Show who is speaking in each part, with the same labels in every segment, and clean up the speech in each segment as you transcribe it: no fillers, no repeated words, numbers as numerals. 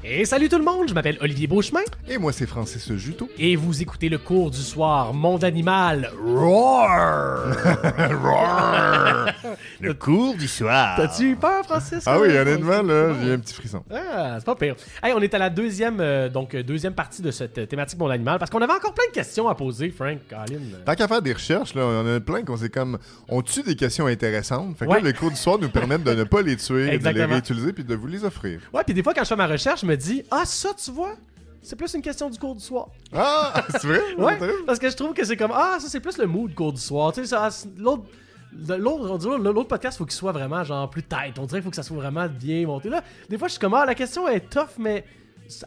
Speaker 1: Et salut tout le monde, je m'appelle Olivier Beauchemin.
Speaker 2: Et moi, c'est Francis Juteau.
Speaker 1: Et vous écoutez le cours du soir Monde Animal Roar!
Speaker 2: Roar! Le cours du soir.
Speaker 1: T'as-tu eu peur, Francis?
Speaker 2: Ah oui, honnêtement, là, j'ai un petit frisson.
Speaker 1: Ah, c'est pas pire. Hey, on est à la deuxième partie de cette thématique Monde Animal parce qu'on avait encore plein de questions à poser, Frank, Colin.
Speaker 2: Tant qu'à faire des recherches, là, on en a plein qu'on s'est comme... On tue des questions intéressantes. Fait que là, les cours du soir nous permettent de ne pas les tuer, de les réutiliser puis de vous les offrir.
Speaker 1: Ouais, puis des fois, quand je fais ma recherche, je me dis « Ah, ça, tu vois? C'est plus une question du cours du soir. »
Speaker 2: Ah, c'est vrai?
Speaker 1: Ouais, parce que je trouve que c'est comme « Ah, ça, c'est plus le mood cours du soir. » Tu sais, l'autre podcast, il faut qu'il soit vraiment genre plus tête. On dirait qu'il faut que ça soit vraiment bien monté. Là, des fois, je suis comme « Ah, la question est tough, mais... »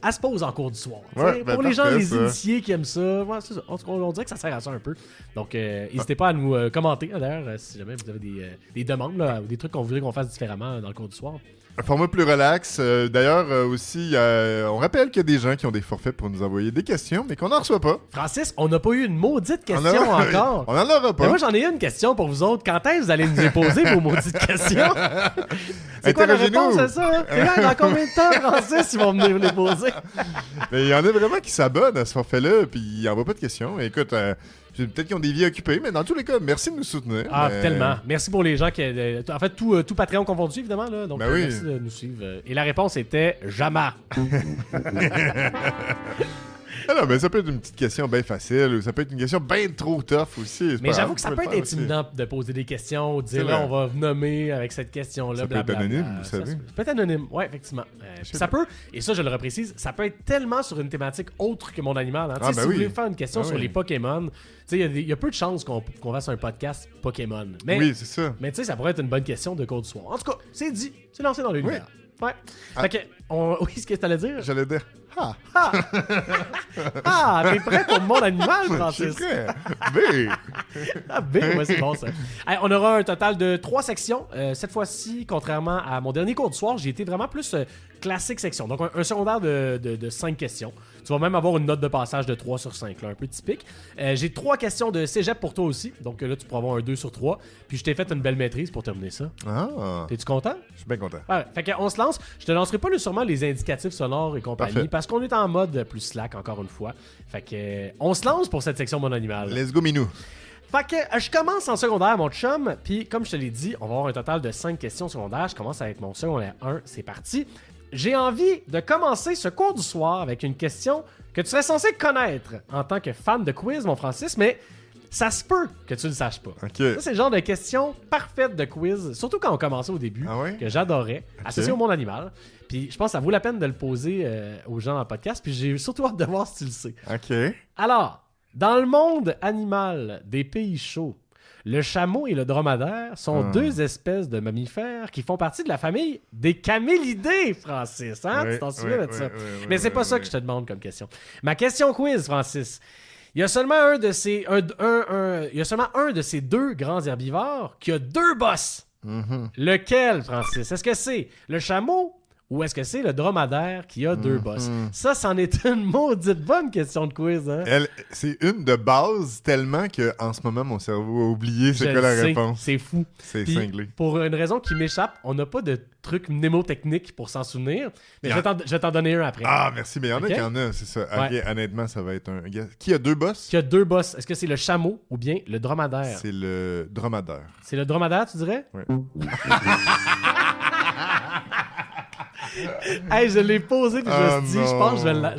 Speaker 1: Elle se pose en cours du soir.
Speaker 2: Ouais,
Speaker 1: pour les gens, les initiés qui aiment ça, ouais, c'est ça. On dirait que ça sert à ça un peu. Donc, n'hésitez pas à nous commenter, d'ailleurs, si jamais vous avez des demandes là, ou des trucs qu'on voudrait qu'on fasse différemment dans le cours du soir.
Speaker 2: Un format plus relax. D'ailleurs, aussi, on rappelle qu'il y a des gens qui ont des forfaits pour nous envoyer des questions, mais qu'on n'en reçoit pas.
Speaker 1: Francis, on n'a pas eu une maudite question encore.
Speaker 2: On n'en aura pas.
Speaker 1: Mais moi, j'en ai une question pour vous autres. Quand est-ce que vous allez nous poser vos maudites questions? C'est quoi la réponse à ça? Hein? Et là, dans combien de temps, Francis, ils vont venir les poser?
Speaker 2: Mais il y en a vraiment qui s'abonnent à ce forfait-là, puis ils n'envoient pas de questions. Et écoute... peut-être qu'ils ont des vies occupées, mais dans tous les cas, merci de nous soutenir.
Speaker 1: Ah, tellement. Merci pour les gens qui... en fait, tout Patreon confondu, évidemment. Là, donc,
Speaker 2: oui.
Speaker 1: Merci de nous suivre. Et la réponse était « jamais ».
Speaker 2: Alors, mais ça peut être une petite question bien facile, ou ça peut être une question bien trop tough aussi.
Speaker 1: Mais j'avoue que ça peut être intimidant de poser des questions, ou de dire là, on va vous nommer avec cette question-là.
Speaker 2: Ça peut être anonyme, vous savez.
Speaker 1: Ça peut être anonyme, oui, effectivement. Ça peut, et ça je le reprécise, ça peut être tellement sur une thématique autre que Monde Animal. Hein. Si vous voulez faire une question sur les Pokémon, il y a peu de chances qu'on fasse un podcast Pokémon. Mais,
Speaker 2: oui, c'est ça.
Speaker 1: Mais tu sais, ça pourrait être une bonne question de cours du soir. En tout cas, c'est dit, c'est lancé dans l'univers. Oui. Ouais. Fait que, oui, ce que tu allais dire?
Speaker 2: J'allais dire.
Speaker 1: T'es prêt pour le Monde Animal, Francis?
Speaker 2: Je suis prêt. B.
Speaker 1: B, ouais, c'est bon ça. Hey, on aura un total de 3 sections. Cette fois-ci, contrairement à mon dernier cours du soir, j'ai été vraiment plus classique section. Donc, un secondaire de 5 questions. Tu vas même avoir une note de passage de 3 sur 5, là, un peu typique. J'ai 3 questions de cégep pour toi aussi. Donc là, tu pourras avoir un 2 sur 3. Puis je t'ai fait une belle maîtrise pour terminer ça.
Speaker 2: Ah.
Speaker 1: T'es-tu content?
Speaker 2: Je suis bien content.
Speaker 1: Ouais, fait qu'on se lance. Je te lancerai pas sûrement les indicatifs sonores et compagnie.
Speaker 2: Parfait.
Speaker 1: Parce qu'on est en mode plus slack, encore une fois. Fait que on se lance pour cette section Mon Animal.
Speaker 2: Let's go, Minou.
Speaker 1: Fait que je commence en secondaire, mon chum. Puis comme je te l'ai dit, on va avoir un total de 5 questions secondaires. Je commence avec mon secondaire 1. C'est parti. J'ai envie de commencer ce cours du soir avec une question que tu serais censé connaître en tant que fan de quiz, mon Francis, mais ça se peut que tu ne le saches pas.
Speaker 2: Okay.
Speaker 1: Ça, c'est le genre de question parfaite de quiz, surtout quand on commençait au début, que j'adorais, associé au monde animal. Puis je pense que ça vaut la peine de le poser aux gens dans le podcast, puis j'ai surtout hâte de voir si tu le sais.
Speaker 2: OK.
Speaker 1: Alors, dans le monde animal des pays chauds, le chameau et le dromadaire sont 2 espèces de mammifères qui font partie de la famille des camélidés, Francis. Hein? Tu t'en souviens de ça? Mais c'est pas ça que je te demande comme question. Ma question quiz, Francis. Il y a seulement un de ces 2 grands herbivores qui a 2 bosses. Lequel, Francis? Est-ce que c'est le chameau ou est-ce que c'est le dromadaire qui a 2 bosses? Ça, c'en est une maudite bonne question de quiz. Hein?
Speaker 2: C'est une de base tellement qu'en ce moment, mon cerveau a oublié c'est quoi la réponse.
Speaker 1: C'est fou.
Speaker 2: C'est
Speaker 1: Puis,
Speaker 2: cinglé.
Speaker 1: Pour une raison qui m'échappe, on n'a pas de truc mnémotechnique pour s'en souvenir. Mais je vais t'en donner un après.
Speaker 2: Ah, merci. Mais il y en a qui en a, c'est ça.
Speaker 1: Ouais.
Speaker 2: Ok, honnêtement, ça va être un... Qui a 2 bosses?
Speaker 1: Qui a 2 bosses. Est-ce que c'est le chameau ou bien le dromadaire?
Speaker 2: C'est le dromadaire.
Speaker 1: C'est le dromadaire, tu dirais?
Speaker 2: Oui.
Speaker 1: Hey, je l'ai posé puis je me suis dit, je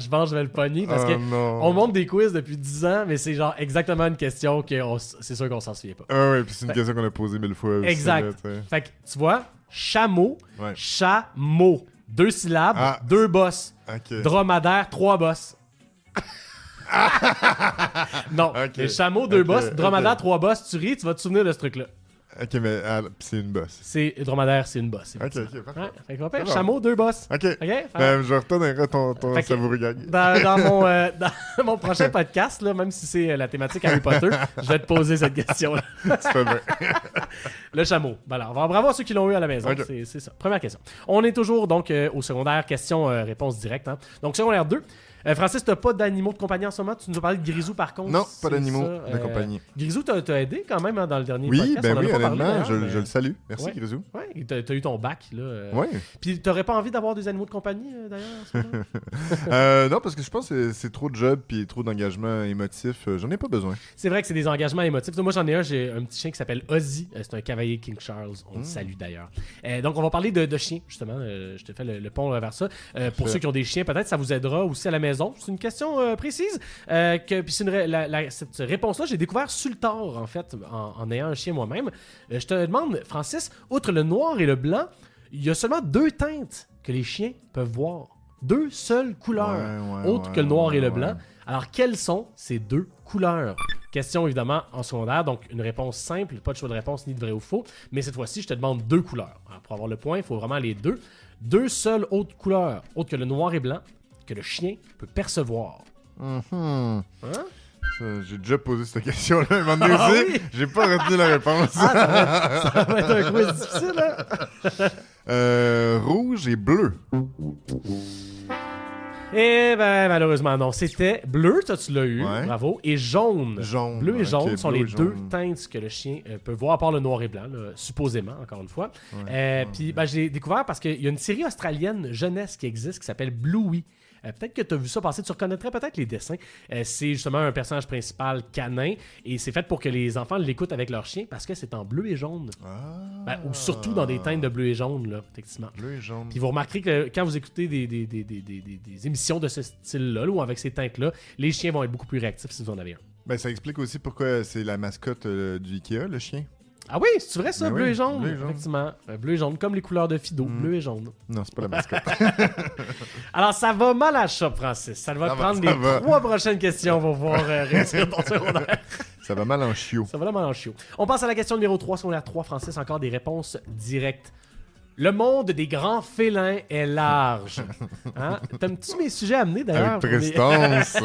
Speaker 1: pense que je vais le pogner parce que on monte des quiz depuis 10 ans, mais c'est genre exactement une question que c'est sûr qu'on s'en souvient pas.
Speaker 2: Ah oui, puis c'est une question qu'on a posée 1000 fois aussi.
Speaker 1: Exact.
Speaker 2: Là,
Speaker 1: fait que tu vois, chameau, chameau, 2 syllabes, 2 bosses.
Speaker 2: Okay.
Speaker 1: Dromadaire, 3 bosses. Non, les chameaux, 2 bosses, dromadaire, 3 bosses, tu ris, tu vas te souvenir de ce truc-là.
Speaker 2: Ok, mais c'est une bosse.
Speaker 1: C'est dromadaire, c'est une bosse.
Speaker 2: Ok, parfait.
Speaker 1: Ouais, fait qu'on fait chameau, 2 bosses.
Speaker 2: Ok.
Speaker 1: Ben,
Speaker 2: je retournerai ton savoureux gag.
Speaker 1: Dans mon prochain podcast, là, même si c'est la thématique Harry Potter, je vais te poser cette question-là.
Speaker 2: Tu fais bien.
Speaker 1: Le chameau. Voilà, on va bravo à ceux qui l'ont eu à la maison. Okay. C'est ça. Première question. On est toujours donc au secondaire, question-réponse directe. Hein. Donc, secondaire 2. Francis, t'as pas d'animaux de compagnie en ce moment? Tu nous as parlé de Grisou par contre.
Speaker 2: Non, pas d'animaux de compagnie.
Speaker 1: Grisou t'as aidé quand même dans le dernier
Speaker 2: podcast.
Speaker 1: On
Speaker 2: Oui, honnêtement,
Speaker 1: parlé,
Speaker 2: je le salue. Merci Grisou.
Speaker 1: Oui, t'as eu ton bac là.
Speaker 2: Oui.
Speaker 1: Puis t'aurais pas envie d'avoir des animaux de compagnie d'ailleurs en ce moment?
Speaker 2: Non, parce que je pense que c'est trop de job puis trop d'engagement émotif. J'en ai pas besoin.
Speaker 1: C'est vrai que c'est des engagements émotifs. Moi j'en ai un, j'ai un petit chien qui s'appelle Ozzy. C'est un cavalier King Charles. On le salue d'ailleurs. Donc on va parler de chiens justement. Je te fais le pont vers ça. Pour ceux qui ont des chiens, peut-être ça vous aidera aussi à la maison. C'est une question précise. Puis cette réponse-là, j'ai découvert sur le tard en fait, en ayant un chien moi-même. Je te demande, Francis, outre le noir et le blanc, il y a seulement 2 teintes que les chiens peuvent voir. 2 seules couleurs, autres que le noir et le blanc. Alors, quelles sont ces 2 couleurs? Question évidemment en secondaire, donc une réponse simple, pas de choix de réponse ni de vrai ou faux, mais cette fois-ci, je te demande 2 couleurs. Alors, pour avoir le point, il faut vraiment les 2. 2 seules autres couleurs, autres que le noir et blanc, que le chien peut percevoir. Hein?
Speaker 2: J'ai déjà posé cette question-là un moment donné aussi.
Speaker 1: Oui?
Speaker 2: J'ai pas retenu la réponse.
Speaker 1: Ça va être un quiz difficile, hein?
Speaker 2: Rouge et bleu.
Speaker 1: Eh ben, malheureusement, non. C'était bleu, ça, tu l'as eu. Bravo. Et jaune. Bleu et jaune sont les 2 teintes que le chien peut voir, à part le noir et blanc, là, supposément, encore une fois. Puis, je l'ai découvert parce qu'il y a une série australienne jeunesse qui existe qui s'appelle Bluey. Peut-être que tu as vu ça passer, tu reconnaîtrais peut-être les dessins. C'est justement un personnage principal canin et c'est fait pour que les enfants l'écoutent avec leur chien parce que c'est en bleu et jaune. Ou surtout dans des teintes de bleu et jaune, là, effectivement.
Speaker 2: Bleu et jaune.
Speaker 1: Puis vous remarquerez que quand vous écoutez des émissions de ce style-là ou avec ces teintes-là, les chiens vont être beaucoup plus réactifs si vous en avez un.
Speaker 2: Ça explique aussi pourquoi c'est la mascotte du Ikea, le chien.
Speaker 1: Ah oui, c'est vrai ça, bleu et jaune, effectivement. Bleu et jaune, comme les couleurs de Fido, bleu et jaune.
Speaker 2: Non, c'est pas la mascotte.
Speaker 1: Alors, ça va mal à la shop, Francis. Ça va prendre les 3 prochaines questions pour pouvoir réussir ton secondaire.
Speaker 2: Ça va mal en chiot.
Speaker 1: Ça va mal en chiot. On passe à la question numéro 3, secondaire 3, Francis. Encore des réponses directes. Le monde des grands félins est large. Hein? T'aimes-tu mes sujets amenés d'ailleurs?
Speaker 2: Avec prestance.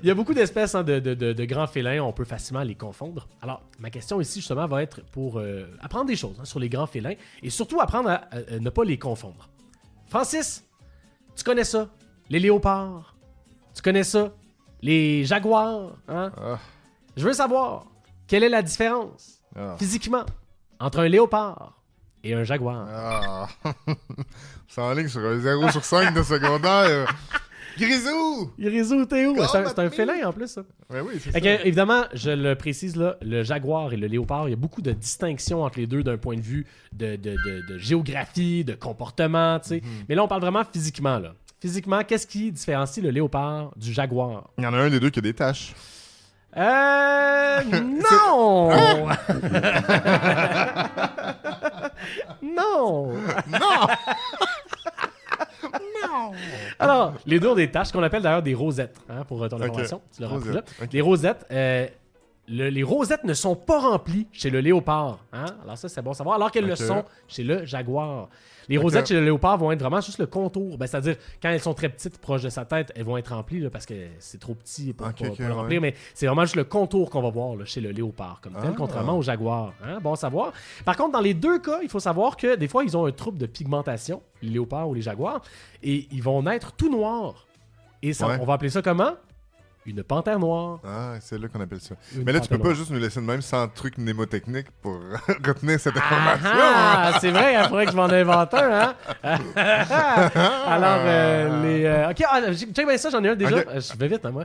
Speaker 1: Il y a beaucoup d'espèces de grands félins, on peut facilement les confondre. Alors, ma question ici justement va être pour apprendre des choses sur les grands félins et surtout apprendre à ne pas les confondre. Francis, tu connais ça? Les léopards? Tu connais ça? Les jaguars? Hein? Je veux savoir, quelle est la différence physiquement entre un léopard et un jaguar?
Speaker 2: C'est en ligne sur un 0 sur 5 de secondaire. Grisou!
Speaker 1: Grisou, t'es où? C'est un félin en plus, ça.
Speaker 2: Oui, c'est ça.
Speaker 1: Évidemment, je le précise là, le jaguar et le léopard, il y a beaucoup de distinctions entre les deux d'un point de vue de géographie, de comportement, tu sais. Mais là, on parle vraiment physiquement, là. Physiquement, qu'est-ce qui différencie le léopard du jaguar?
Speaker 2: Il y en a un des deux qui a des taches.
Speaker 1: Non! Non!
Speaker 2: Non!
Speaker 1: Alors, les deux ont des taches qu'on appelle d'ailleurs des rosettes, pour ton information. Tu l'auras appris là. Les rosettes, les rosettes ne sont pas remplies chez le léopard. Alors ça, c'est bon à savoir. Alors qu'elles le sont chez le jaguar. Les rosettes chez le léopard vont être vraiment juste le contour. C'est-à-dire, quand elles sont très petites, proches de sa tête, elles vont être remplies là, parce que c'est trop petit pour le remplir. Mais c'est vraiment juste le contour qu'on va voir là, chez le léopard, comme tel, contrairement au jaguar. Bon à savoir. Par contre, dans les deux cas, il faut savoir que des fois, ils ont un trouble de pigmentation, les léopards ou les jaguars, et ils vont naître tout noirs. Et ça, on va appeler ça comment? Une panthère noire.
Speaker 2: C'est là qu'on appelle ça. Mais là, tu peux pas juste nous laisser de même sans truc mnémotechnique pour retenir cette information.
Speaker 1: C'est vrai, il faudrait que je m'en invente un, Alors, check bien ça, j'en ai un déjà. Je vais vite, moi.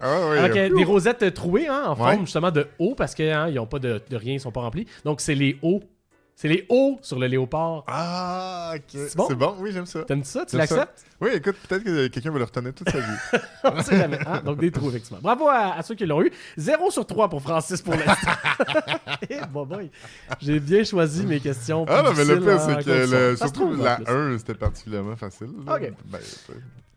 Speaker 1: Des rosettes trouées, en forme justement de O, parce qu'ils n'ont pas de rien, ils sont pas remplis. Donc, c'est les O. C'est les O sur le léopard.
Speaker 2: Ok.
Speaker 1: C'est bon?
Speaker 2: C'est bon, oui, j'aime ça.
Speaker 1: T'aimes ça? Tu l'acceptes?
Speaker 2: Oui, écoute, peut-être que quelqu'un va le retenir toute sa vie.
Speaker 1: On sait jamais. Donc, des trous, effectivement. Bravo à ceux qui l'ont eu. 0 sur 3 pour Francis pour l'instant. J'ai bien choisi mes questions.
Speaker 2: Non, mais le pire, c'est que surtout la 1, c'était particulièrement facile.
Speaker 1: OK.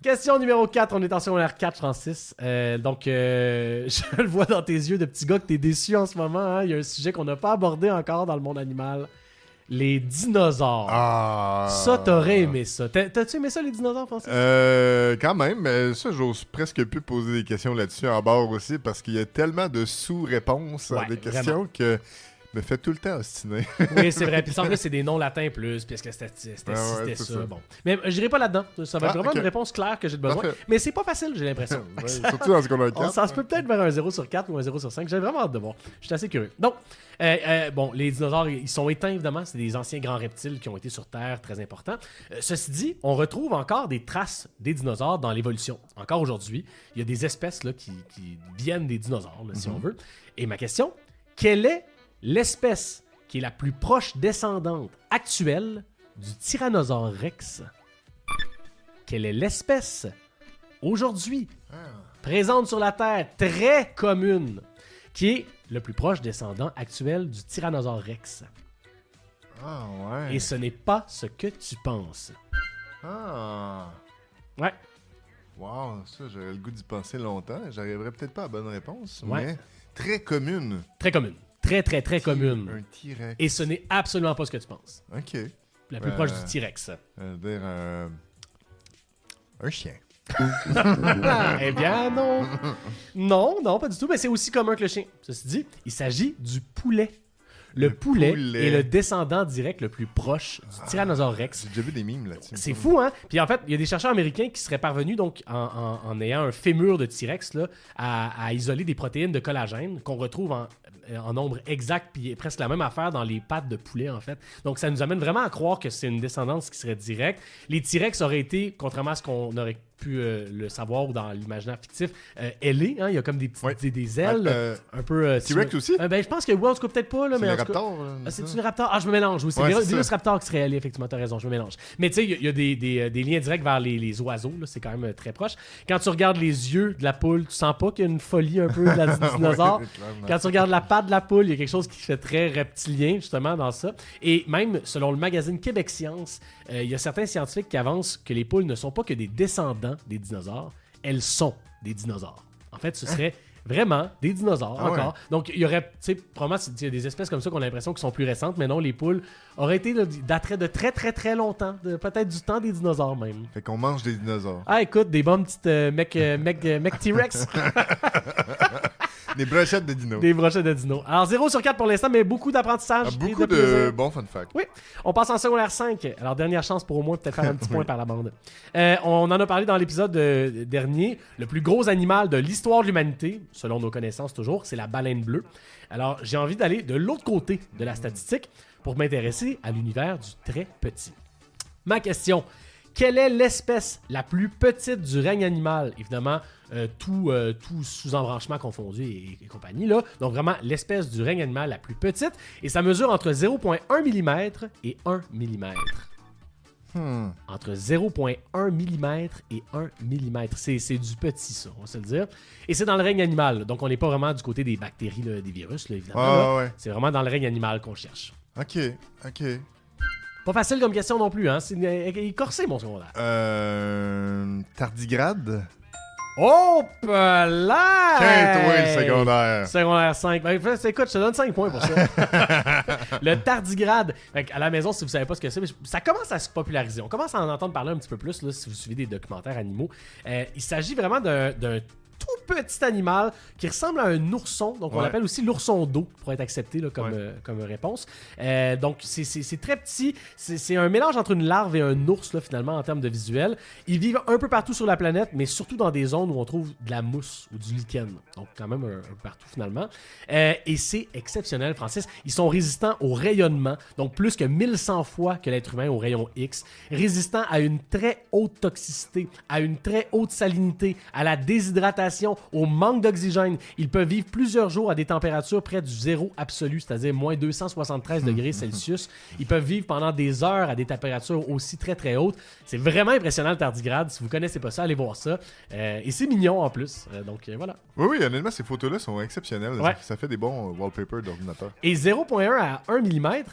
Speaker 1: Question numéro 4. On est en secondaire 4, Francis. Je le vois dans tes yeux de petit gars que t'es déçu en ce moment. Il y a un sujet qu'on n'a pas abordé encore dans le monde animal. Les dinosaures. Ça, t'aurais aimé ça. T'as-tu aimé ça, les dinosaures, Francis?
Speaker 2: Quand même, mais ça, j'ose presque plus poser des questions là-dessus en bord aussi, parce qu'il y a tellement de sous-réponses à des questions que... Me fait tout le temps ostiner.
Speaker 1: Oui, c'est vrai. Puis en plus, c'est des noms latins plus, puisque c'était ça. Bon. Mais je n'irai pas là-dedans. Ça va être vraiment une réponse claire que j'ai besoin.
Speaker 2: Parfait.
Speaker 1: Mais c'est pas facile, j'ai l'impression.
Speaker 2: Surtout dans ce qu'on a 4.
Speaker 1: Ça se peut peut-être vers un 0 sur 4 ou un 0 sur 5. J'ai vraiment hâte de voir. Je suis assez curieux. Donc, bon, les dinosaures, ils sont éteints, évidemment. C'est des anciens grands reptiles qui ont été sur Terre, très importants. Ceci dit, on retrouve encore des traces des dinosaures dans l'évolution. Encore aujourd'hui, il y a des espèces là, qui viennent des dinosaures, là, si on veut. Et ma question, quelle est l'espèce qui est la plus proche descendante actuelle du Tyrannosaure Rex? Quelle est l'espèce aujourd'hui présente sur la Terre, très commune, qui est le plus proche descendant actuel du Tyrannosaure Rex?
Speaker 2: Ah ouais.
Speaker 1: Et ce n'est pas ce que tu penses.
Speaker 2: Ah.
Speaker 1: Ouais.
Speaker 2: Wow, ça, j'aurais le goût d'y penser longtemps. J'arriverais peut-être pas à la bonne réponse,
Speaker 1: Ouais.
Speaker 2: mais très commune.
Speaker 1: Très commune. Très, très, très commune.
Speaker 2: Un T-Rex.
Speaker 1: Et ce n'est absolument pas ce que tu penses.
Speaker 2: OK.
Speaker 1: La plus proche du T-Rex.
Speaker 2: Dire un chien.
Speaker 1: Eh bien, non. Non, pas du tout. Mais c'est aussi commun que le chien. Ceci dit, il s'agit du poulet. Le poulet est le descendant direct le plus proche du Tyrannosaure Rex.
Speaker 2: J'ai déjà vu des mimes là-dessus.
Speaker 1: C'est fou, hein? Puis en fait, il y a des chercheurs américains qui seraient parvenus, donc, en ayant un fémur de T-Rex, là, à isoler des protéines de collagène qu'on retrouve en nombre exact, puis presque la même affaire dans les pattes de poulet, en fait. Donc, ça nous amène vraiment à croire que c'est une descendance qui serait directe. Les T-Rex auraient été, contrairement à ce qu'on aurait pu le savoir dans l'imaginaire fictif, ailés, hein? Il y a comme des petites des ailes, un peu...
Speaker 2: T-Rex aussi?
Speaker 1: Ben, je pense que, oui, en tout cas, peut-être pas, là, mais
Speaker 2: C'est
Speaker 1: en
Speaker 2: le
Speaker 1: tout cas...
Speaker 2: raptor.
Speaker 1: C'est une raptor? Ah, je me mélange. Oui, c'est des Velociraptors qui seraient ailés, effectivement, t'as raison, je me mélange. Mais tu sais, il y a des liens directs vers les oiseaux, là, c'est quand même très proche. Quand tu regardes les yeux de la poule, tu sens pas qu'il y a une folie un peu de la dinosaure. Quand tu regardes la patte de la poule, il y a quelque chose qui fait très reptilien, justement, dans ça. Et même, selon le magazine Québec Science, il y a certains scientifiques qui avancent que les poules ne sont pas que des descendants des dinosaures, elles sont des dinosaures. En fait, ce serait vraiment des dinosaures encore. Ouais. Donc, il y aurait, tu sais, probablement, il y a des espèces comme ça qu'on a l'impression qu'ils sont plus récentes, mais non, les poules auraient été d'attrait de très, très, très longtemps, peut-être du temps des dinosaures même.
Speaker 2: Fait qu'on mange des dinosaures.
Speaker 1: Ah, écoute, des bonnes petites mec T-Rex.
Speaker 2: Des brochettes de dinos.
Speaker 1: Des brochettes de dinos. Alors, 0 sur 4 pour l'instant, mais beaucoup d'apprentissage.
Speaker 2: Beaucoup de bons fun facts.
Speaker 1: Oui. On passe en secondaire 5. Alors, dernière chance pour au moins peut-être faire un petit point par la bande. On en a parlé dans l'épisode dernier. Le plus gros animal de l'histoire de l'humanité, selon nos connaissances toujours, c'est la baleine bleue. Alors, j'ai envie d'aller de l'autre côté de la statistique pour m'intéresser à l'univers du très petit. Ma question: quelle est l'espèce la plus petite du règne animal? Évidemment, tout sous-embranchement confondu et compagnie, là. Donc vraiment, l'espèce du règne animal la plus petite. Et ça mesure entre 0,1 mm et 1 mm. Entre 0,1 mm et 1 mm. C'est du petit, ça, on va se le dire. Et c'est dans le règne animal. Donc on n'est pas vraiment du côté des bactéries, là, des virus, là, évidemment.
Speaker 2: Ouais.
Speaker 1: C'est vraiment dans le règne animal qu'on cherche.
Speaker 2: OK.
Speaker 1: Pas facile comme question non plus, hein. C'est corsé, mon secondaire.
Speaker 2: Tardigrade?
Speaker 1: Oh, là!
Speaker 2: Quinte, oui, le secondaire.
Speaker 1: Secondaire 5. Ben, écoute, je te donne 5 points pour ça. Le tardigrade. À la maison, si vous savez pas ce que c'est, ça commence à se populariser. On commence à en entendre parler un petit peu plus là, si vous suivez des documentaires animaux. Il s'agit vraiment d'un tout petit animal qui ressemble à un ourson. Donc, on l'appelle aussi l'ourson d'eau pour être accepté là, comme réponse. Donc, c'est très petit. C'est un mélange entre une larve et un ours, là, finalement, en termes de visuel. Ils vivent un peu partout sur la planète, mais surtout dans des zones où on trouve de la mousse ou du lichen. Donc, quand même un peu partout, finalement. Et c'est exceptionnel, Francis. Ils sont résistants au rayonnement. Donc, plus que 1100 fois que l'être humain au rayon X. Résistants à une très haute toxicité, à une très haute salinité, à la déshydratation, au manque d'oxygène. Ils peuvent vivre plusieurs jours à des températures près du zéro absolu, c'est-à-dire moins 273 degrés Celsius. Ils peuvent vivre pendant des heures à des températures aussi très très hautes. C'est vraiment impressionnant le tardigrade. Si vous connaissez pas ça, allez voir ça. Et c'est mignon en plus. Donc voilà.
Speaker 2: Oui, honnêtement, ces photos-là sont exceptionnelles.
Speaker 1: Ouais.
Speaker 2: Ça fait des bons wallpapers d'ordinateur.
Speaker 1: Et 0,1 à 1 mm,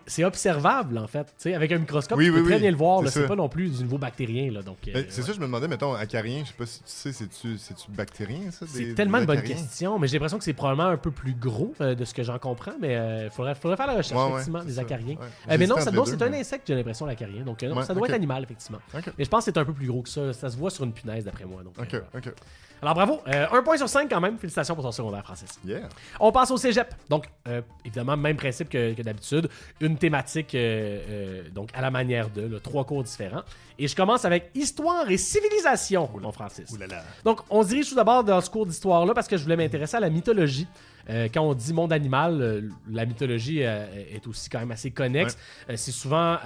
Speaker 1: c'est observable en fait. T'sais, avec un microscope, tu peux très bien le voir. C'est pas non plus du niveau bactérien. Là, donc,
Speaker 2: c'est ça, je me demandais, mettons, acarien, je sais pas si tu sais, c'est-tu bactérien bactériens, ça?
Speaker 1: C'est tellement une bonne question, mais j'ai l'impression que c'est probablement un peu plus gros de ce que j'en comprends, mais il faudrait faire la recherche, effectivement, des acariens.
Speaker 2: Ouais.
Speaker 1: Mais non, c'est un insecte, j'ai l'impression, l'acarien. Donc, non, ça doit être animal, effectivement. Mais je pense que c'est un peu plus gros que ça. Ça se voit sur une punaise, d'après moi. Donc,
Speaker 2: OK.
Speaker 1: Alors, bravo. 1 point sur 5 quand même. Félicitations pour ton secondaire, Francis.
Speaker 2: Yeah.
Speaker 1: On passe au cégep. Donc, évidemment, même principe que d'habitude. Une thématique donc à la manière de, 3 cours différents. Et je commence avec Histoire et civilisation, mon Francis.
Speaker 2: Oulala.
Speaker 1: Donc, on se dirige tout d'abord dans ce cours d'histoire-là parce que je voulais m'intéresser à la mythologie. Quand on dit monde animal, la mythologie est aussi quand même assez connexe. C'est souvent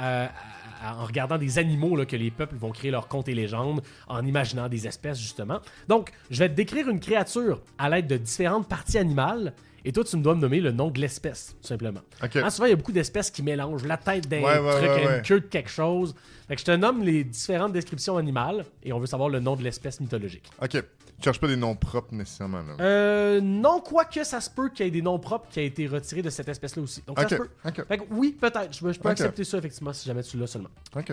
Speaker 1: en regardant des animaux là, que les peuples vont créer leurs contes et légendes, en imaginant des espèces, justement. Donc, je vais te décrire une créature à l'aide de différentes parties animales, et toi, tu me dois me nommer le nom de l'espèce, tout simplement.
Speaker 2: Okay.
Speaker 1: Souvent, il y a beaucoup d'espèces qui mélangent la tête d'un truc, une queue de quelque chose. Fait que je te nomme les différentes descriptions animales, et on veut savoir le nom de l'espèce mythologique.
Speaker 2: OK. Tu cherches pas des noms propres, nécessairement, là.
Speaker 1: Non, quoique ça se peut qu'il y ait des noms propres qui aient été retirés de cette espèce-là aussi. Donc, ça se peut. Fait que oui, peut-être. Je peux accepter ça, effectivement, si jamais tu l'as seulement.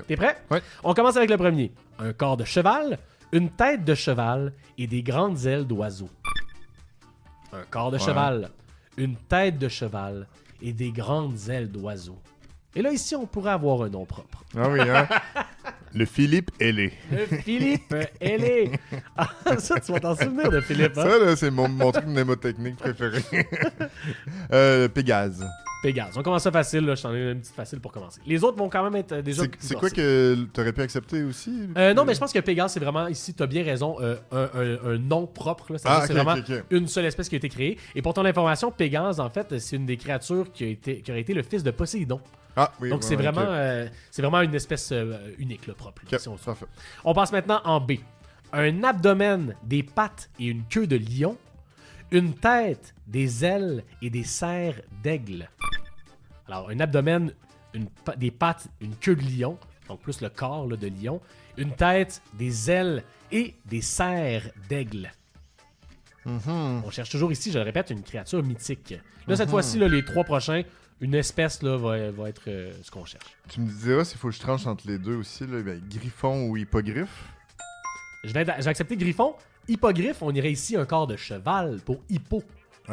Speaker 1: T'es prêt?
Speaker 2: Oui.
Speaker 1: On commence avec le premier. Un corps de cheval, une tête de cheval et des grandes ailes d'oiseau. Un corps de cheval, une tête de cheval et des grandes ailes d'oiseau. Et là, ici, on pourrait avoir un nom propre.
Speaker 2: Ah oui, hein? Le Philippe Ailé.
Speaker 1: Le Philippe Ailé. Ah, ça, tu vas t'en souvenir de Philippe, hein?
Speaker 2: Ça, là, c'est mon truc mnémotechnique préféré. Pégase.
Speaker 1: Pégase. On commence ça facile, là. Je t'en ai une petite facile pour commencer. Les autres vont quand même être déjà...
Speaker 2: C'est quoi que t'aurais pu accepter aussi?
Speaker 1: Non, mais je pense que Pégase, c'est vraiment, ici, t'as bien raison, un nom propre. Là. C'est vraiment une seule espèce qui a été créée. Et pour ton information, Pégase, en fait, c'est une des créatures qui aurait été le fils de Poséidon.
Speaker 2: Ah, oui,
Speaker 1: donc c'est vraiment une espèce unique, là, propre. Là, si on passe maintenant en B. Un abdomen, des pattes et une queue de lion. Une tête, des ailes et des serres d'aigle. Alors, un abdomen, des pattes, une queue de lion, donc plus le corps là, de lion. Une tête, des ailes et des serres d'aigle. On cherche toujours ici, je le répète, une créature mythique. Là, cette fois-ci, là, les 3 prochains, une espèce là, va être ce qu'on cherche.
Speaker 2: Tu me diras s'il faut que je tranche entre les deux aussi, là, griffon ou hippogriffe?
Speaker 1: Je vais accepter griffon. Hippogriffe, on irait ici un corps de cheval pour hippo.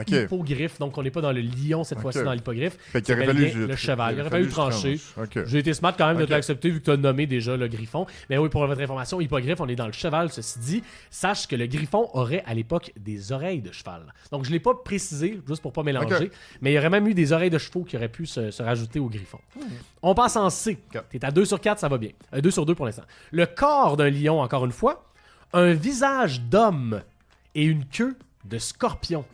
Speaker 1: Hippogriffe, donc on n'est pas dans le lion cette fois-ci, dans l'hippogriffe.
Speaker 2: Fait qu'il aurait fallu
Speaker 1: le cheval. Il aurait fallu trancher.
Speaker 2: Okay.
Speaker 1: J'ai été smart quand même de te l'accepter vu que tu as nommé déjà le griffon. Mais oui, pour votre information, hippogriffe, on est dans le cheval, ceci dit. Sache que le griffon aurait à l'époque des oreilles de cheval. Donc je ne l'ai pas précisé, juste pour pas mélanger. Mais il y aurait même eu des oreilles de chevaux qui auraient pu se rajouter au griffon. On passe en C. T'es à 2 sur 4, ça va bien. 2 sur 2 pour l'instant. Le corps d'un lion, encore une fois. Un visage d'homme et une queue de scorpion.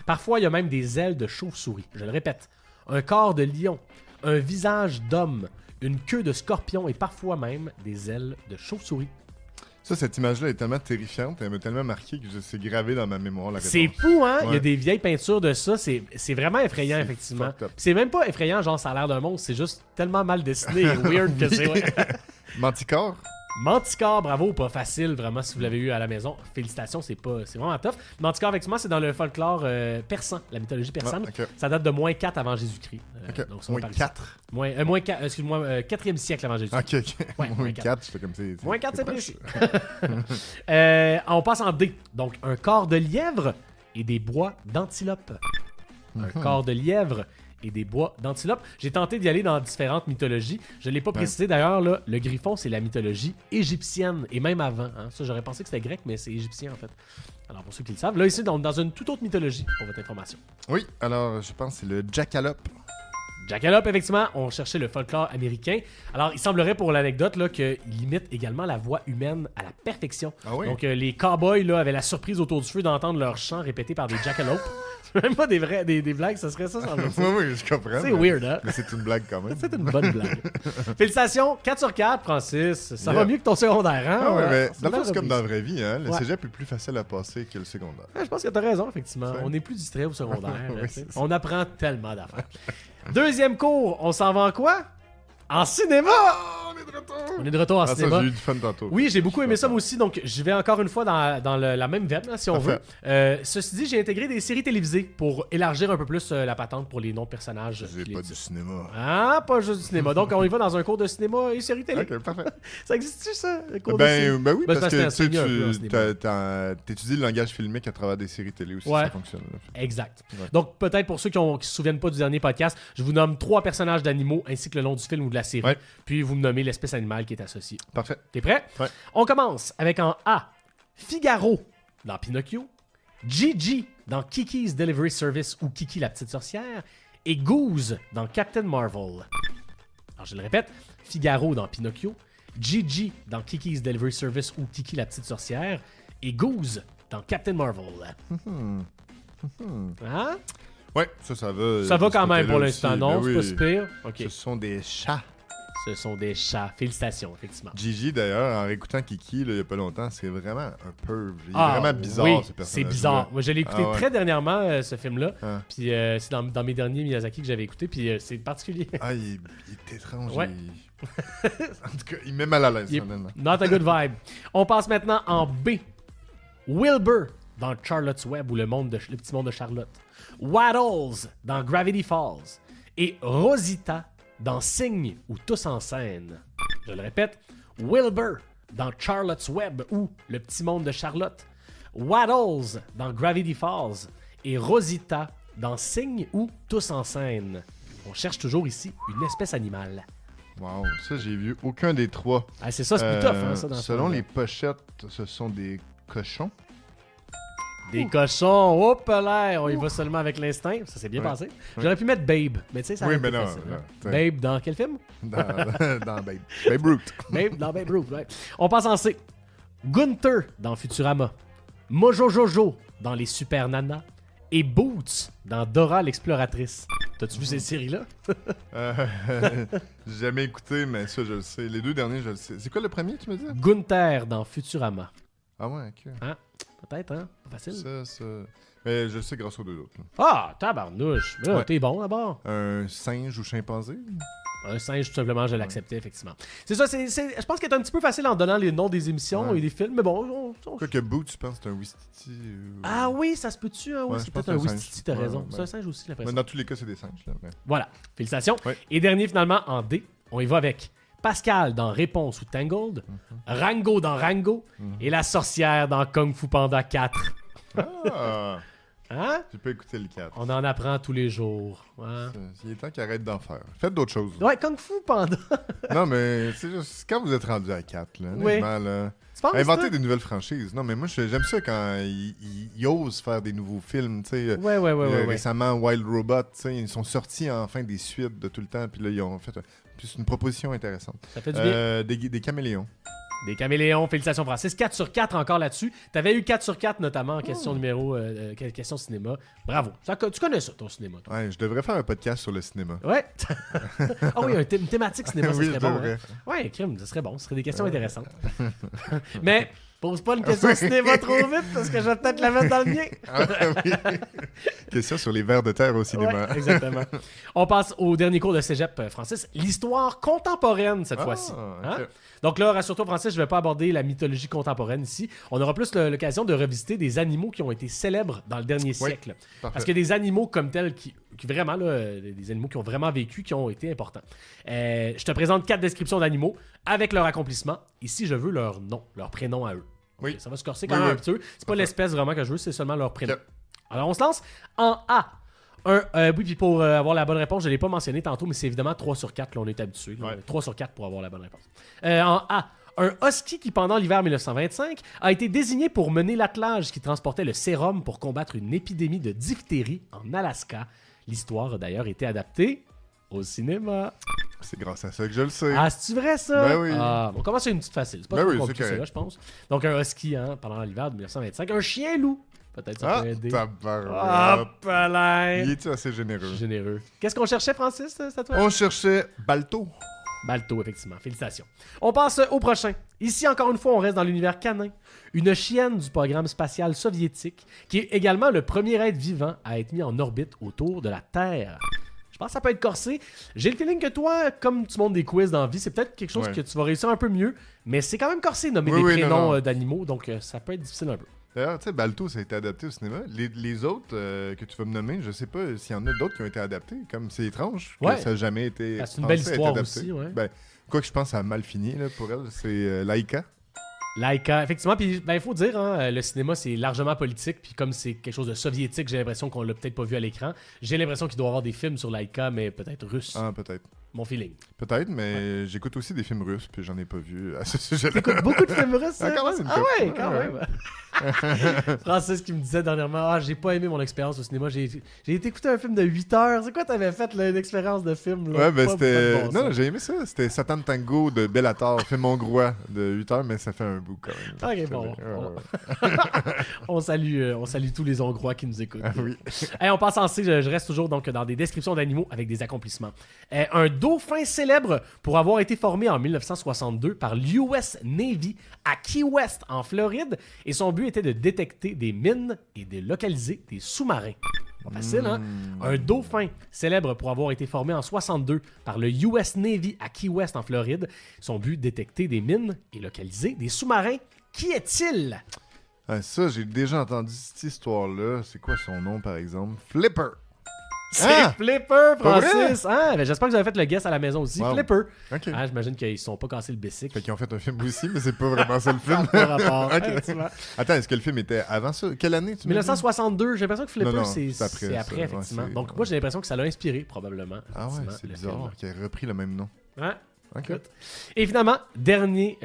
Speaker 1: Parfois, il y a même des ailes de chauve-souris. Je le répète. Un corps de lion, un visage d'homme, une queue de scorpion et parfois même des ailes de chauve-souris.
Speaker 2: Ça, cette image-là est tellement terrifiante, elle m'a tellement marqué que c'est gravé dans ma mémoire.
Speaker 1: C'est fou, hein? Ouais. Il y a des vieilles peintures de ça. C'est vraiment effrayant, effectivement. C'est même pas effrayant, genre ça a l'air d'un monstre. C'est juste tellement mal dessiné et weird que c'est...
Speaker 2: Manticore?
Speaker 1: Manticore, bravo, pas facile, vraiment, si vous l'avez eu à la maison. Félicitations, c'est vraiment tough. Manticore, effectivement, c'est dans le folklore persan, la mythologie persane. Ça date de moins 4 avant Jésus-Christ.
Speaker 2: Donc, moins 4?
Speaker 1: Moins 4, excuse-moi, 4e siècle avant Jésus-Christ.
Speaker 2: Ouais, moins 4, je fais comme ça.
Speaker 1: Moins 4, c'est précis. On passe en D. Donc, un corps de lièvre et des bois d'antilope. Un corps de lièvre et des bois d'antilope. J'ai tenté d'y aller dans différentes mythologies. Je ne l'ai pas précisé d'ailleurs, là, le griffon, c'est la mythologie égyptienne, et même avant. Hein. Ça, j'aurais pensé que c'était grec, mais c'est égyptien en fait. Alors pour ceux qui le savent, là ici, dans une toute autre mythologie, pour votre information.
Speaker 2: Oui, alors je pense que c'est le jackalope.
Speaker 1: Jackalope, effectivement, on cherchait le folklore américain. Alors, il semblerait pour l'anecdote là, qu'il imite également la voix humaine à la perfection.
Speaker 2: Ah oui?
Speaker 1: Donc, les cowboys là, avaient la surprise autour du feu d'entendre leur chant répété par des jackalopes. Même pas des blagues, ça serait ça sans le dire.
Speaker 2: Oui, je comprends.
Speaker 1: C'est weird, hein?
Speaker 2: Mais c'est une blague quand même.
Speaker 1: C'est une bonne blague. Félicitations, 4 sur 4, Francis. Ça va mieux que ton secondaire, hein?
Speaker 2: Ah ouais, mais dans le fond, c'est comme dans la vraie vie, hein? Le cégep est plus facile à passer que le secondaire.
Speaker 1: Je pense que t'as raison, effectivement. On est plus distrait au secondaire. On apprend tellement d'affaires. Deuxième cours, on s'en va en quoi? En cinéma!
Speaker 2: On est
Speaker 1: On est de retour en cinéma.
Speaker 2: Ça, j'ai eu du fun tantôt.
Speaker 1: Oui, j'ai beaucoup aimé ça moi aussi, donc je vais encore une fois dans la même veine, si on veut. Ceci dit, j'ai intégré des séries télévisées pour élargir un peu plus la patente pour les noms de personnages.
Speaker 2: J'ai pas du cinéma.
Speaker 1: Ah, pas juste du cinéma. Donc, on y va dans un cours de cinéma et séries télé.
Speaker 2: Ok, parfait.
Speaker 1: Ça existe-tu, ça? Le cours de cinéma?
Speaker 2: Ben oui, parce que
Speaker 1: tu
Speaker 2: étudies le langage filmique à travers des séries télé aussi, ça fonctionne. Là.
Speaker 1: Exact.
Speaker 2: Ouais.
Speaker 1: Donc, peut-être pour ceux qui se souviennent pas du dernier podcast, je vous nomme 3 personnages d'animaux ainsi que le nom du film ou de la série.
Speaker 2: Ouais.
Speaker 1: Puis, vous me nommez l'espèce animale qui est associée.
Speaker 2: Parfait.
Speaker 1: T'es prêt?
Speaker 2: Ouais.
Speaker 1: On commence avec en A, Figaro dans Pinocchio, Gigi dans Kiki's Delivery Service ou Kiki la petite sorcière et Goose dans Captain Marvel. Alors je le répète, Figaro dans Pinocchio, Gigi dans Kiki's Delivery Service ou Kiki la petite sorcière et Goose dans Captain Marvel. Hein?
Speaker 2: Ouais, ça va.
Speaker 1: Ça va quand même pour
Speaker 2: aussi.
Speaker 1: l'instant, non?
Speaker 2: Ben
Speaker 1: C'est
Speaker 2: oui.
Speaker 1: pas si pire. Ok.
Speaker 2: Ce sont des chats.
Speaker 1: Ce sont des chats. Félicitations, effectivement.
Speaker 2: Gigi, d'ailleurs, en réécoutant Kiki, là, il y a pas longtemps, c'est vraiment un perv. Il est vraiment bizarre,
Speaker 1: oui,
Speaker 2: ce personnage.
Speaker 1: c'est bizarre. Moi, je l'ai écouté très dernièrement, ce film-là.
Speaker 2: Ah.
Speaker 1: Puis c'est dans mes derniers Miyazaki que j'avais écouté. Puis c'est particulier.
Speaker 2: Ah, il est étrange.
Speaker 1: Ouais.
Speaker 2: En tout cas, il met mal à l'aise, honnêtement.
Speaker 1: Not a good vibe. On passe maintenant en B. Wilbur dans Charlotte's Web ou le petit monde de Charlotte. Waddles dans Gravity Falls. Et Rosita dans Signe ou Tous en scène. Je le répète, Wilbur dans Charlotte's Web ou Le petit monde de Charlotte. Waddles dans Gravity Falls et Rosita dans Signe ou Tous en scène. On cherche toujours ici une espèce animale.
Speaker 2: Wow, ça, j'ai vu aucun des 3.
Speaker 1: Ah, c'est ça, c'est plus tough, hein, ça, dans
Speaker 2: selon
Speaker 1: ce
Speaker 2: les pochettes, ce sont des cochons.
Speaker 1: Des cochons, hop là, on y va seulement avec l'instinct, ça s'est bien passé. J'aurais pu mettre Babe, mais tu sais, ça aurait été facile, hein. Babe dans quel film?
Speaker 2: Dans Babe. Babe Ruth.
Speaker 1: Babe dans Babe Ruth, ouais. On passe en C. Gunther dans Futurama. Mojo Jojo dans Les Super Nanas. Et Boots dans Dora l'exploratrice. T'as-tu vu ces séries-là?
Speaker 2: J'ai jamais écouté, mais ça, je le sais. Les 2 derniers, je le sais. C'est quoi le premier, tu me dis?
Speaker 1: Gunther dans Futurama.
Speaker 2: Ah ouais, ok.
Speaker 1: Hein? Peut-être, hein? Pas facile.
Speaker 2: Ça. Mais je le sais grâce aux 2 autres. Là.
Speaker 1: Ah, tabarnouche. Là,
Speaker 2: Ouais.
Speaker 1: T'es bon d'abord.
Speaker 2: Un singe ou chimpanzé?
Speaker 1: Un singe, tout simplement, je l'acceptais, effectivement. C'est ça, je pense qu'il est un petit peu facile en donnant les noms des émissions et des films, mais bon...
Speaker 2: Quoi que Boots, tu penses que c'est un Wistiti?
Speaker 1: Ah oui, ça se peut-tu? Hein? Oui,
Speaker 2: Ouais,
Speaker 1: c'est
Speaker 2: je pense
Speaker 1: peut-être un
Speaker 2: que c'est un
Speaker 1: Wistiti,
Speaker 2: singe.
Speaker 1: t'as
Speaker 2: Ouais,
Speaker 1: raison.
Speaker 2: ouais.
Speaker 1: C'est un singe aussi, j'ai l'impression.
Speaker 2: Mais dans tous les cas, c'est des singes. Là, mais...
Speaker 1: Voilà, félicitations.
Speaker 2: Ouais.
Speaker 1: Et dernier, finalement, en D, on y va avec Pascal dans Réponse ou Tangled, Rango dans Rango et la sorcière dans Kung Fu Panda 4.
Speaker 2: Ah!
Speaker 1: Hein?
Speaker 2: J'ai pas écouté le 4.
Speaker 1: On en apprend tous les jours. Hein?
Speaker 2: Il est temps qu'il arrête d'en faire. Faites d'autres choses.
Speaker 1: Ouais, Kung Fu Panda.
Speaker 2: Non, mais c'est juste quand vous êtes rendu à 4, là,
Speaker 1: Oui.
Speaker 2: honnêtement, là,
Speaker 1: Tu penses,
Speaker 2: inventer
Speaker 1: toi?
Speaker 2: des nouvelles franchises. Non, mais moi, j'aime ça quand ils osent faire des nouveaux films. Tu sais,
Speaker 1: Ouais.
Speaker 2: récemment, Wild Robot, tu sais, ils sont sortis enfin des suites de tout le temps. Puis là, ils ont fait plus une proposition intéressante.
Speaker 1: Ça fait du bien.
Speaker 2: Des caméléons.
Speaker 1: Des caméléons, félicitations Francis. 4 sur 4 encore là-dessus. T'avais eu 4 sur 4 notamment en question question cinéma. Bravo. Tu connais ça, ton cinéma, toi.
Speaker 2: Ouais, je devrais faire un podcast sur le cinéma.
Speaker 1: Ouais. Ah oui, une thématique cinéma, ça
Speaker 2: Oui,
Speaker 1: serait
Speaker 2: je
Speaker 1: bon.
Speaker 2: devrais.
Speaker 1: Hein? Ouais, crime, ça serait bon. Ce serait des questions intéressantes. Mais pose pas une question cinéma trop vite parce que je vais peut-être la mettre dans le mien.
Speaker 2: Ah, oui. Question sur les vers de terre au cinéma.
Speaker 1: Ouais, exactement. On passe au dernier cours de cégep, Francis. L'histoire contemporaine cette fois-ci. Hein?
Speaker 2: ok.
Speaker 1: Donc là, rassure-toi, Francis, je ne vais pas aborder la mythologie contemporaine ici. On aura plus l'occasion de revisiter des animaux qui ont été célèbres dans le dernier siècle.
Speaker 2: Parfait.
Speaker 1: Parce qu'il y a des animaux comme tels qui vraiment, là, des animaux qui ont vraiment vécu, qui ont été importants. Je te présente 4 descriptions d'animaux avec leur accomplissement. Ici, je veux leur nom, leur prénom à eux.
Speaker 2: Oui.
Speaker 1: Okay, ça va se corser quand même un petit peu. C'est pas l'espèce vraiment que je veux, c'est seulement leur prénom.
Speaker 2: Ok.
Speaker 1: Alors, on se lance en A. Oui, puis pour avoir la bonne réponse, je ne l'ai pas mentionné tantôt, mais c'est évidemment 3 sur 4, là, on est habitué.
Speaker 2: Ouais.
Speaker 1: 3 sur 4 pour avoir la bonne réponse. En A, un husky qui, pendant l'hiver 1925, a été désigné pour mener l'attelage qui transportait le sérum pour combattre une épidémie de diphtérie en Alaska. L'histoire a d'ailleurs été adaptée au cinéma.
Speaker 2: C'est grâce à ça que je le sais.
Speaker 1: Ah, c'est-tu vrai, ça?
Speaker 2: Ben oui.
Speaker 1: Ah, on commence avec une petite facile. C'est pas
Speaker 2: Ben
Speaker 1: trop
Speaker 2: oui,
Speaker 1: compliqué,
Speaker 2: c'est
Speaker 1: ça, là, je pense. Donc, un husky pendant l'hiver de 1925. Un chien-loup. Peut-être ça peut aider.
Speaker 2: Tabarouette.
Speaker 1: Hop là!
Speaker 2: Il est assez généreux.
Speaker 1: Généreux. Qu'est-ce qu'on cherchait, Francis, cette fois?
Speaker 2: On cherchait Balto.
Speaker 1: Balto, effectivement. Félicitations. On passe au prochain. Ici, encore une fois, on reste dans l'univers canin. Une chienne du programme spatial soviétique, qui est également le premier être vivant à être mis en orbite autour de la Terre. Je pense que ça peut être corsé. J'ai le feeling que toi, comme tu montes des quiz dans la vie, c'est peut-être quelque chose que tu vas réussir un peu mieux, mais c'est quand même corsé de nommer des prénoms d'animaux, donc ça peut être difficile un peu.
Speaker 2: D'ailleurs, tu sais, Balto, ça a été adapté au cinéma. Les autres que tu vas me nommer, je sais pas s'il y en a d'autres qui ont été adaptés. Comme c'est étrange que ça n'a jamais été
Speaker 1: c'est une belle histoire aussi,
Speaker 2: Ben, quoi que je pense, ça a mal fini là, pour elle. C'est Laika.
Speaker 1: Laika, effectivement. Puis, il faut dire, le cinéma, c'est largement politique. Puis, comme c'est quelque chose de soviétique, j'ai l'impression qu'on l'a peut-être pas vu à l'écran. J'ai l'impression qu'il doit y avoir des films sur Laika, mais peut-être russes.
Speaker 2: Ah, peut-être.
Speaker 1: Mon feeling.
Speaker 2: Peut-être, mais j'écoute aussi des films russes, puis j'en ai pas vu à ce sujet-là.
Speaker 1: T'écoutes beaucoup de films russes,
Speaker 2: quand même,
Speaker 1: quand même. Francis qui me disait dernièrement, j'ai pas aimé mon expérience au cinéma, j'ai été écouter un film de 8 heures. C'est quoi t'avais fait, là, une expérience de film? Là?
Speaker 2: Ouais, ben c'était... Non, j'ai aimé ça. C'était Satan Tango de Bellator, film hongrois de 8 heures, mais ça fait un bout quand même.
Speaker 1: Ok, bon. On salue tous les Hongrois qui nous écoutent.
Speaker 2: Ah, oui.
Speaker 1: On passe en C, je reste toujours donc dans des descriptions d'animaux avec des accomplissements. Un dauphin célèbre pour avoir été formé en 1962 par l'US Navy à Key West, en Floride, et son but était de détecter des mines et de localiser des sous-marins. Pas facile, hein? Un dauphin célèbre pour avoir été formé en 62 par le US Navy à Key West, en Floride. Son but, détecter des mines et localiser des sous-marins. Qui est-il?
Speaker 2: Ça, j'ai déjà entendu cette histoire-là. C'est quoi son nom, par exemple? Flipper!
Speaker 1: C'est Flipper, Francis! Ben, j'espère que vous avez fait le guess à la maison aussi. Wow. Flipper!
Speaker 2: Okay.
Speaker 1: J'imagine qu'ils ne se sont pas cassés le bessic.
Speaker 2: Fait qu'ils ont fait un film aussi, mais c'est pas vraiment ça le film.
Speaker 1: Pas rapport.
Speaker 2: Attends, est-ce que le film était avant ça? Quelle année tu
Speaker 1: 1962. J'ai l'impression que Flipper,
Speaker 2: non,
Speaker 1: c'est après effectivement. Donc moi, j'ai l'impression que ça l'a inspiré, probablement.
Speaker 2: Ah ouais, c'est bizarre qu'il ait repris le même nom.
Speaker 1: Ouais. Okay. Et finalement, dernier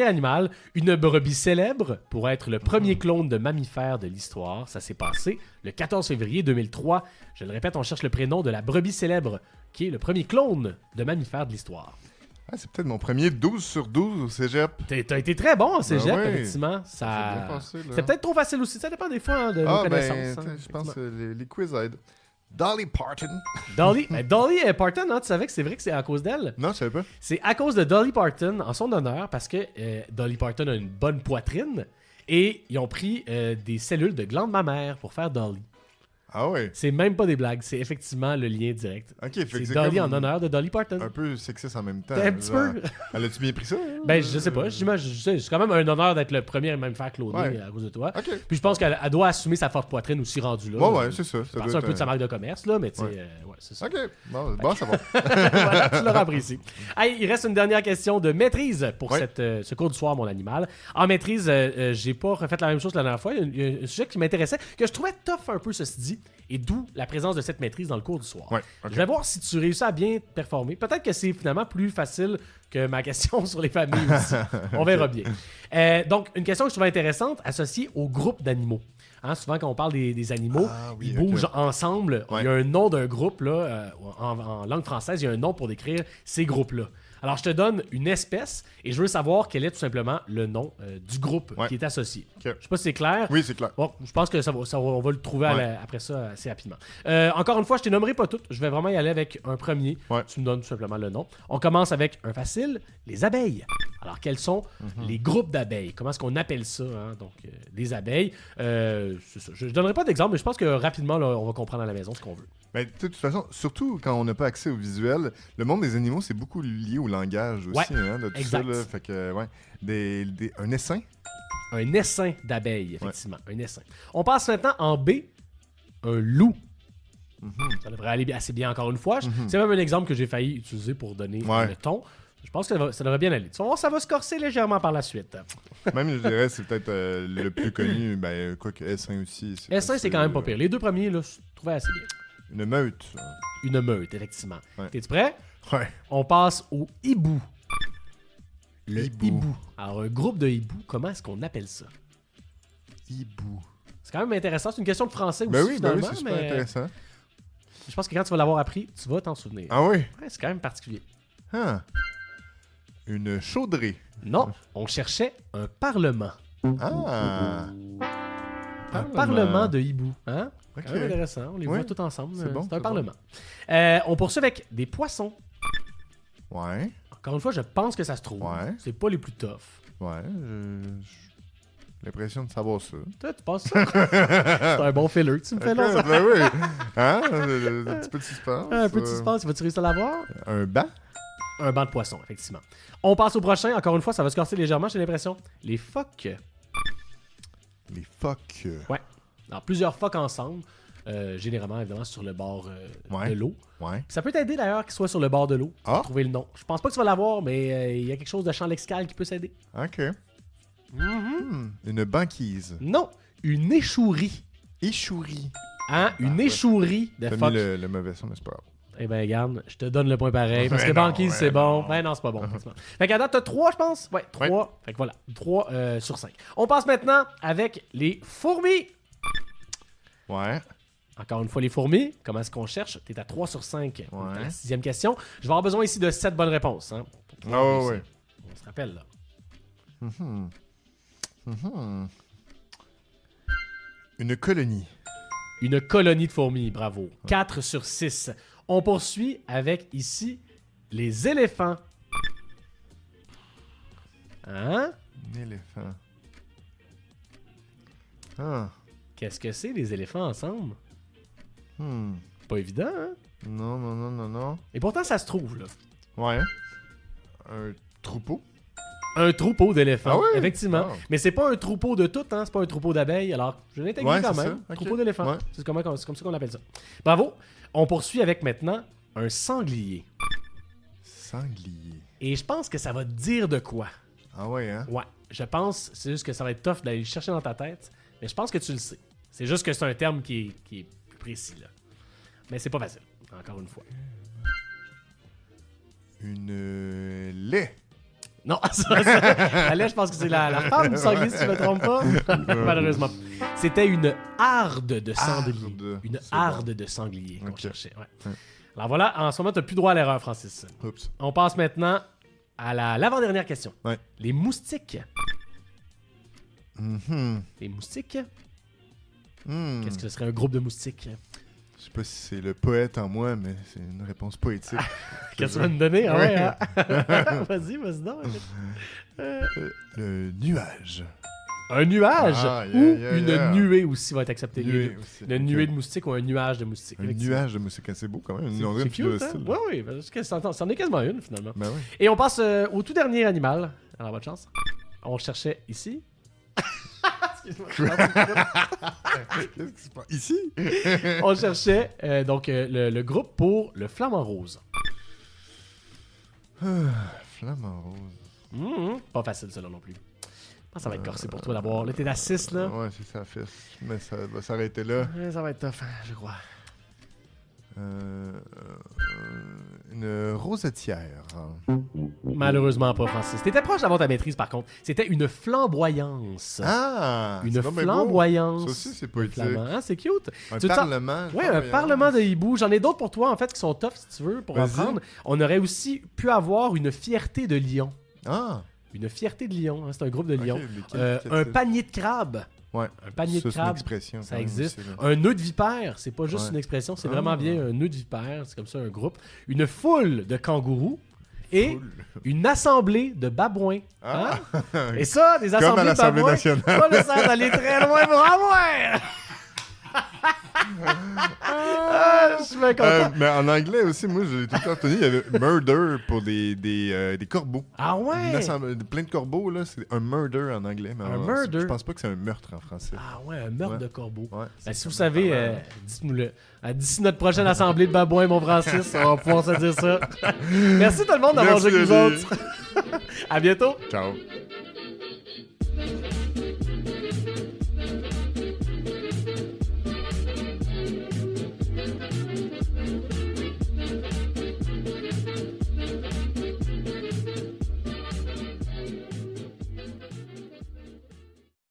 Speaker 1: animal, une brebis célèbre pour être le premier clone de mammifère de l'histoire. Ça s'est passé le 14 février 2003. Je le répète, on cherche le prénom de la brebis célèbre, qui est le premier clone de mammifère de l'histoire.
Speaker 2: C'est peut-être mon premier 12 sur 12 au cégep.
Speaker 1: T'as été très bon au cégep, effectivement. C'est peut-être trop facile aussi. Ça dépend des fois de nos connaissances.
Speaker 2: Je pense que les quiz aident. Dolly Parton.
Speaker 1: Dolly Parton, tu savais que c'est vrai que c'est à cause d'elle?
Speaker 2: Non, je savais pas.
Speaker 1: C'est à cause de Dolly Parton, en son honneur, parce que Dolly Parton a une bonne poitrine et ils ont pris des cellules de glande mammaire pour faire Dolly.
Speaker 2: Ah ouais?
Speaker 1: C'est même pas des blagues, c'est effectivement le lien direct.
Speaker 2: Okay,
Speaker 1: c'est Dolly en honneur de Dolly Parton.
Speaker 2: Un peu sexiste en même temps.
Speaker 1: Un petit peu.
Speaker 2: Elle a-tu bien pris ça?
Speaker 1: Ben, je sais pas. C'est quand même un honneur d'être le premier à même faire cloner à cause de toi. Okay. Puis je pense qu'elle doit assumer sa forte poitrine aussi rendue là.
Speaker 2: Ouais, c'est ça.
Speaker 1: C'est un peu de sa marque de commerce, là, mais tu sais, c'est ça.
Speaker 2: Ok, bon, ça va.
Speaker 1: Voilà, tu l'auras apprécié. Hey, il reste une dernière question de maîtrise pour ce cours du soir, mon animal. En maîtrise, j'ai pas refait la même chose que la dernière fois. Il y a un sujet qui m'intéressait, que je trouvais tough un peu, ceci dit, et d'où la présence de cette maîtrise dans le cours du soir. Je vais voir si tu réussis à bien performer. Peut-être que c'est finalement plus facile que ma question sur les familles aussi. On verra bien. Donc, une question que je trouve intéressante, associée au groupe d'animaux. Souvent, quand on parle des animaux, ils bougent ensemble. Il y a un nom d'un groupe, là, en langue française, il y a un nom pour décrire ces groupes-là. Alors, je te donne une espèce et je veux savoir quel est tout simplement le nom du groupe qui est associé. Je sais pas si c'est clair.
Speaker 2: Oui, c'est clair.
Speaker 1: Bon, je pense que on va le trouver après ça assez rapidement. Encore une fois, je ne nommerai pas toutes. Je vais vraiment y aller avec un premier. Tu me donnes tout simplement le nom. On commence avec un facile, les abeilles. Alors, quels sont les groupes d'abeilles? Comment est-ce qu'on appelle ça? Donc, des abeilles. C'est ça. Je ne donnerai pas d'exemple, mais je pense que rapidement, là, on va comprendre à la maison ce qu'on veut.
Speaker 2: Ben, de toute façon, surtout quand on n'a pas accès au visuel, le monde des animaux, c'est beaucoup lié au langage aussi. De tout ça, là. Fait que, un essaim? Un
Speaker 1: essaim d'abeilles, effectivement. Un essaim. On passe maintenant en B, un loup. Ça devrait aller assez bien encore une fois. C'est même un exemple que j'ai failli utiliser pour donner le ton. Je pense que ça devrait bien aller. Tu vas voir, ça va se corser légèrement par la suite.
Speaker 2: Même, je dirais, c'est peut-être le plus connu. Ben, quoique essaim aussi.
Speaker 1: Essaim, c'est quand même pas pire. Les deux premiers, là, je trouvais assez bien.
Speaker 2: Une meute.
Speaker 1: Une meute, effectivement. T'es-tu prêt?
Speaker 2: Ouais.
Speaker 1: On passe au hibou. Le hibou. Alors, un groupe de hiboux, comment est-ce qu'on appelle ça?
Speaker 2: Hibou.
Speaker 1: C'est quand même intéressant. C'est une question de français aussi,
Speaker 2: oui,
Speaker 1: finalement.
Speaker 2: C'est super intéressant.
Speaker 1: Je pense que quand tu vas l'avoir appris, tu vas t'en souvenir.
Speaker 2: Ah oui?
Speaker 1: Ouais, c'est quand même particulier.
Speaker 2: Une chaudrée.
Speaker 1: Non, on cherchait un parlement. Un parlement de hibou. C'est quand même intéressant. On les voit tous ensemble. C'est un parlement. On poursuit avec des poissons.
Speaker 2: Ouais.
Speaker 1: Encore une fois, je pense que ça se trouve. C'est pas les plus tough.
Speaker 2: Ouais. l'impression de savoir ça.
Speaker 1: Toi, tu penses ça? C'est un bon filler, tu me fais là.
Speaker 2: Ben oui. Hein? Un petit peu de suspense.
Speaker 1: Un peu de suspense, vas-tu réussir à l'avoir?
Speaker 2: Un banc?
Speaker 1: Un banc de poisson, effectivement. On passe au prochain. Encore une fois, ça va se corser légèrement, j'ai l'impression. Les phoques.
Speaker 2: Les phoques.
Speaker 1: Ouais. Alors, plusieurs phoques ensemble. Généralement, évidemment, sur le bord de l'eau.
Speaker 2: Ouais.
Speaker 1: Ça peut t'aider d'ailleurs qu'il soit sur le bord de l'eau.
Speaker 2: Ah.
Speaker 1: Trouver le nom. Je pense pas que tu vas l'avoir, mais il y a quelque chose de champ lexical qui peut s'aider.
Speaker 2: OK. Une banquise.
Speaker 1: Non, une échouerie.
Speaker 2: Échouerie.
Speaker 1: Hein? Une échouerie de
Speaker 2: T'as
Speaker 1: phoque.
Speaker 2: mis le mauvais son, mais c'est pas grave.
Speaker 1: Eh ben, regarde, je te donne le point pareil. Parce que
Speaker 2: non,
Speaker 1: banquise, c'est bon. Ben non, c'est pas bon. Fait qu'à date, t'as 3, je pense. Ouais, 3.
Speaker 2: Ouais.
Speaker 1: Fait que voilà, 3 sur 5. On passe maintenant avec les fourmis.
Speaker 2: Ouais.
Speaker 1: Encore une fois, les fourmis. Comment est-ce qu'on cherche? T'es à 3 sur 5.
Speaker 2: Ouais.
Speaker 1: Dans la 6e question. Je vais avoir besoin ici de 7 bonnes réponses. Hein, pour pouvoir
Speaker 2: Oh,
Speaker 1: réussir.
Speaker 2: ouais.
Speaker 1: On se rappelle, là.
Speaker 2: Une colonie.
Speaker 1: Une colonie de fourmis, bravo. 4 sur 6. On poursuit avec ici les éléphants. Hein?
Speaker 2: Un éléphant. Ah.
Speaker 1: Qu'est-ce que c'est, les éléphants ensemble?
Speaker 2: Hmm.
Speaker 1: Pas évident, hein?
Speaker 2: Non.
Speaker 1: Et pourtant, ça se trouve, là.
Speaker 2: Ouais. Un troupeau.
Speaker 1: Un troupeau d'éléphants,
Speaker 2: Ah oui?
Speaker 1: effectivement.
Speaker 2: Ah.
Speaker 1: Mais c'est pas un troupeau de tout, hein? C'est pas un troupeau d'abeilles. Alors, je l'intègre
Speaker 2: Ouais,
Speaker 1: quand
Speaker 2: c'est
Speaker 1: même.
Speaker 2: ça. Ok.
Speaker 1: Troupeau d'éléphants.
Speaker 2: Ouais.
Speaker 1: C'est comme ça qu'on appelle ça. Bravo. On poursuit avec maintenant un sanglier.
Speaker 2: Sanglier.
Speaker 1: Et je pense que ça va te dire de quoi.
Speaker 2: Ah ouais, hein?
Speaker 1: Ouais. Je pense, c'est juste que ça va être tough d'aller le chercher dans ta tête. Mais je pense que tu le sais. C'est juste que c'est un terme qui est plus précis, là. Mais c'est pas facile, encore une fois.
Speaker 2: Une lait.
Speaker 1: Non, la lait, je pense que c'est la femme du sanglier, si tu ne me trompes pas. Malheureusement. C'était une harde de sanglier.
Speaker 2: Harde,
Speaker 1: Une
Speaker 2: c'est
Speaker 1: harde de sanglier qu'on
Speaker 2: Ok.
Speaker 1: cherchait. Ouais.
Speaker 2: Ouais.
Speaker 1: Alors voilà, en ce moment, tu n'as plus droit à l'erreur, Francis.
Speaker 2: Oups.
Speaker 1: On passe maintenant à l'avant-dernière question.
Speaker 2: Ouais.
Speaker 1: Les moustiques.
Speaker 2: Mhm.
Speaker 1: Les moustiques,
Speaker 2: Hmm.
Speaker 1: qu'est-ce que ce serait un groupe de moustiques?
Speaker 2: Je sais pas si c'est le poète en moi, mais c'est une réponse poétique.
Speaker 1: Qu'est-ce que tu vas me donner? Ah ouais, hein? Vas-y donc.
Speaker 2: Le nuage.
Speaker 1: Un nuage
Speaker 2: Ah,
Speaker 1: ou une nuée aussi va être acceptée.
Speaker 2: Nuée aussi.
Speaker 1: Une nuée de moustiques ou un nuage de moustiques.
Speaker 2: Un nuage de musique, c'est beau quand même.
Speaker 1: C'est
Speaker 2: On dirait
Speaker 1: cute,
Speaker 2: une
Speaker 1: hein?
Speaker 2: style.
Speaker 1: Oui, parce que c'en est quasiment une, finalement.
Speaker 2: Ben oui.
Speaker 1: Et on passe au tout dernier animal. Alors, bonne chance. On cherchait ici. Excuse-moi.
Speaker 2: Qu'est-ce qui se passe? Ici?
Speaker 1: On cherchait le groupe pour le flamant rose.
Speaker 2: Flamant rose.
Speaker 1: Pas facile, cela non plus. Je pense que ça va être corsé pour toi d'abord. Là, t'es à 6, là.
Speaker 2: Ouais, c'est ça, fesse. Mais ça va s'arrêter là.
Speaker 1: Ça va être tough, hein, je crois.
Speaker 2: Une rosetière.
Speaker 1: Malheureusement pas, Francis. T'étais proche d'avoir ta maîtrise, par contre. C'était une flamboyance.
Speaker 2: Ah!
Speaker 1: Une
Speaker 2: c'est donc bien beau.
Speaker 1: flamboyance.
Speaker 2: Ça aussi, c'est poétique.
Speaker 1: Flamand. Hein, c'est cute.
Speaker 2: Un
Speaker 1: Tu te sens-
Speaker 2: parlement.
Speaker 1: Ouais, un parlement de hibou. J'en ai d'autres pour toi, en fait, qui sont tough, si tu veux, pour
Speaker 2: Vas-y.
Speaker 1: apprendre. On aurait aussi pu avoir une fierté de lion.
Speaker 2: Ah!
Speaker 1: Une fierté de lion, hein, c'est un groupe de lions.
Speaker 2: Ok, mais quel
Speaker 1: Un
Speaker 2: titre?
Speaker 1: panier de crabes.
Speaker 2: Ouais.
Speaker 1: Un panier de
Speaker 2: Ça, c'est une
Speaker 1: crabes.
Speaker 2: expression.
Speaker 1: Ça
Speaker 2: quand même
Speaker 1: existe.
Speaker 2: aussi, là.
Speaker 1: Un nœud de vipère, c'est pas juste
Speaker 2: Ouais.
Speaker 1: une expression, c'est
Speaker 2: Ah.
Speaker 1: vraiment bien un nœud de vipère, c'est comme ça un groupe. Une foule de kangourous et
Speaker 2: Foule.
Speaker 1: une assemblée de babouins.
Speaker 2: Ah.
Speaker 1: Hein? Et ça, des
Speaker 2: Comme
Speaker 1: assemblées
Speaker 2: à
Speaker 1: de
Speaker 2: l'Assemblée
Speaker 1: babouins,
Speaker 2: nationale.
Speaker 1: pas nécessaire d'aller très loin pour en voir. Je suis bien content.
Speaker 2: Mais en anglais aussi, moi, j'ai tout le temps retenu, il y avait murder pour des corbeaux.
Speaker 1: Ah ouais?
Speaker 2: Plein de corbeaux, là, c'est un murder en anglais. Mais
Speaker 1: Un murder?
Speaker 2: Je pense pas que c'est un meurtre en français.
Speaker 1: Ah ouais, un meurtre
Speaker 2: Ouais.
Speaker 1: de corbeau.
Speaker 2: Ouais,
Speaker 1: Ben,
Speaker 2: c'est
Speaker 1: si vous
Speaker 2: ça.
Speaker 1: savez, dites-nous-le. D'ici notre prochaine assemblée de babouins, mon Francis, on va pouvoir se dire ça. Merci tout le monde d'avoir
Speaker 2: Merci,
Speaker 1: joué avec nous
Speaker 2: Oli.
Speaker 1: autres. À bientôt.
Speaker 2: Ciao.